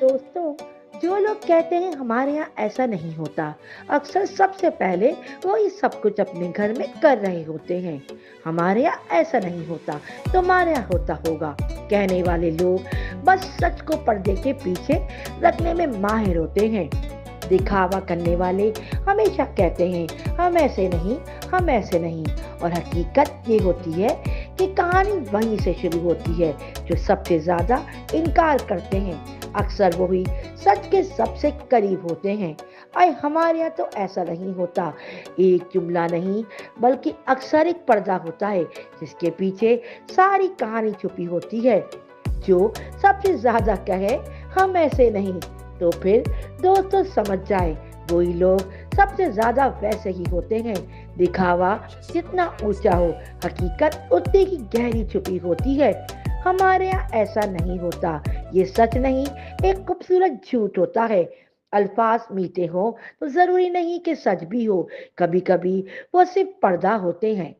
दोस्तों, जो लोग कहते हैं हमारे यहाँ ऐसा नहीं होता, अक्सर सबसे पहले वो ये सब कुछ अपने घर में कर रहे होते हैं। हमारे यहाँ ऐसा नहीं होता, तुम्हारे यहाँ होता होगा। कहने वाले लोग बस सच को पर्दे के पीछे रखने में माहिर होते हैं। दिखावा करने वाले हमेशा कहते हैं हम ऐसे नहीं, हम ऐसे नहीं। और हकीकत ये होती है कि कहानी वहीं से शुरू होती है। जो सबसे ज्यादा इनकार करते हैं अक्सर वही सच के सबसे करीब होते हैं। अरे हमारे यहाँ तो ऐसा नहीं होता एक जुमला नहीं, बल्कि अक्सर एक पर्दा होता है जिसके पीछे सारी कहानी छुपी होती है। जो सबसे ज्यादा कहे हम ऐसे नहीं, तो फिर दोस्तों समझ जाए वही लोग सबसे ज्यादा वैसे ही होते हैं। दिखावा जितना ऊंचा हो, हकीकत उतनी ही गहरी छुपी होती है। हमारे यहाँ ऐसा नहीं होता, ये सच नहीं, एक खूबसूरत झूठ होता है। अल्फाज मीठे हो तो जरूरी नहीं कि सच भी हो, कभी कभी वो सिर्फ पर्दा होते हैं।